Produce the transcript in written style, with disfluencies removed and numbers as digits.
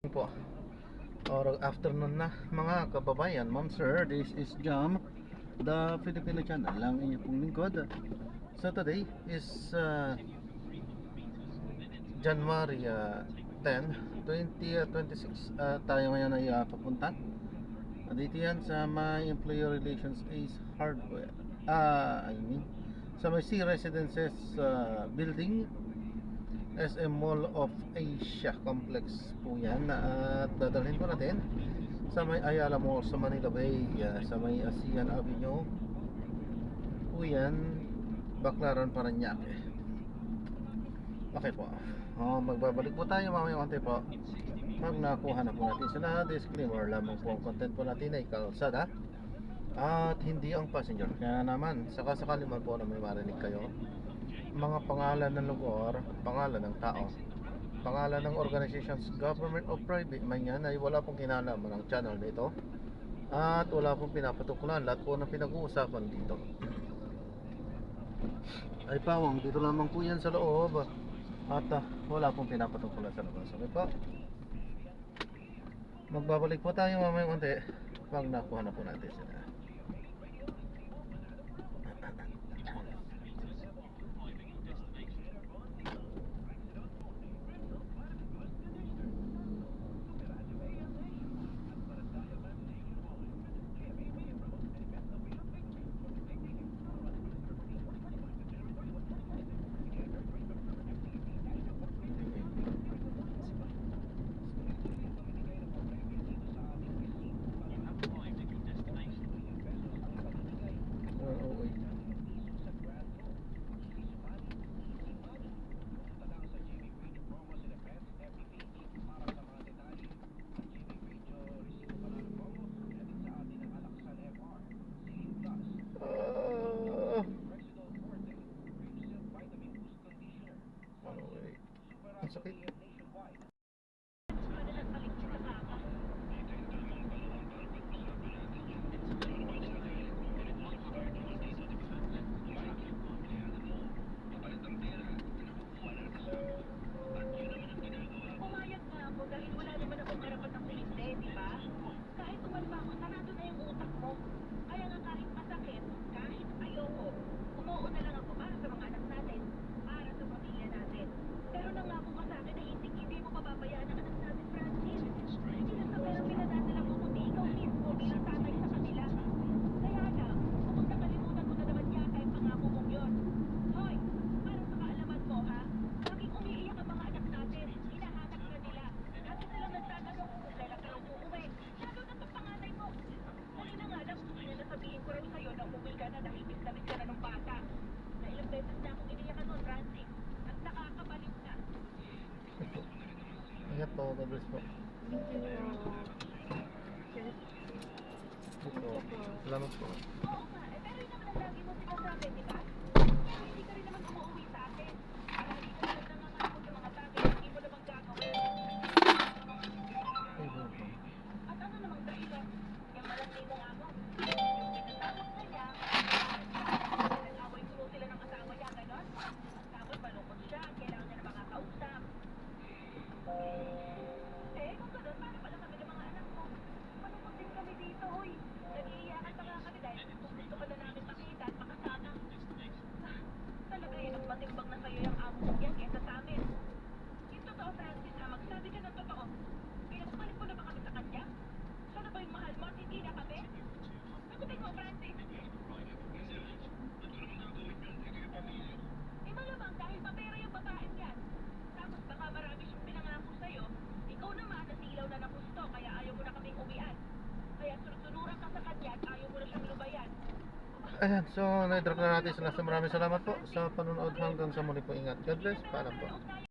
Po or afternoon na mga kababayan, ma'am sir, this is Jam, the Filipino channel lang inyong pong lingkod. So today is January 10, 2026. Tayo ngayon ay papunta dito yan sa my employer relations Ace Hardware, I mean sa may C Residences building, SM Mall of Asia Complex po yan. At dadalhin po natin sa may Ayala Mall sa Manila Bay, sa may ASEAN Avenue po yan, Baclaran, Parañaque. Okay po, magbabalik po tayo mamaya konti po pag nakuha na po natin sila. Disclaimer lamang po, ang content po natin ay kalsada at hindi ang passenger. Kaya naman sakasakali man po na may marinig kayo mga pangalan ng lugar, pangalan ng tao, pangalan ng organizations, government o private man yan, ay wala pong kinalaman ng channel nito at wala pong pinapatuklan. Lahat po ng pinag-uusapan dito ay pawang dito lamang po yan sa loob at wala pong pinapatuklan sa labas. Okay po, magbabalik po tayo mamaya konti pag nakuha na po natin sila. Ang sakit. Pumayag nga ako dahil wala naman akong karapat ng kulinte, di ba? Kahit umalma ako, sarado na yung utak mo. Kaya nga kahit masakit, kahit ayoko, umuo na lang ako para sa mga anak natin, para sa pamilya natin. Pero nangako ka sa akin na hindi mo pababayaan ang anak natin, Francis. Hindi lang sa perang pinadadala mo, kundi ikaw mismo bilang tatay sa kanila. Kaya lang, kung nakalimutan mo na naman yata yung pangako mong yun. Hoy, para sa kaalaman mo, ha? Laging umiiyak ang mga anak natin. Hinahanap ka nila. Lagi silang nagtatanong kung kailan ka uuwi. Lalo na sa panganay mo. Kanina nga lang, nasabihin ko rin sa'yo na umuwi ka na dahil miss ka na ng bata. Na ilang beses na akong iniyakan nun, Francis. At nakakabalik na. Ingat po, God bless po. Salamat po. Oo nga, pero yun naman ang lagi mo sinasabi, di ba? Pero hindi ka rin naman umuwi sa atin. Palagi ka naman nangangalimot yung mga bagay na hindi mo naman gagawin. Ay, po. At ano namang dahilan? Yung malandi mong amo. Yung pinatawag na niya, nag-away tulo sila ng asawa niya, gano'n? Tapos malungkot siya, kailangan niya na makakausap. Kung gano'n, paano pala kami ng mga anak mo? Malungkot din kami dito, uy. Nag-iiyakan pa nga kami dahil kung gusto ka na namin makita at makasama. Talaga yun, ang matimbang na sa'yo yung amo mong yan kesa sa amin. Yung totoo, Francis, magsabi ka ng totoo. Pinagpalit mo na ba kami sa kanya? Siya na ba yung mahal mo at hindi na kami? Sagutin mo, Francis. Malamang dahil mapera yung babaeng yan. Tapos baka marami siyang pinangako sa'yo. Ikaw naman, nasilaw na ng gusto, kaya ayaw mo na kaming uwian. Kaya sunod-sunuran ka sa kanya at ayaw mo na siyang lubayan. Ayan, so na-drop na natin sila. Maraming salamat po sa panonood. Hanggang sa muli po, ingat. God bless. Paalam po.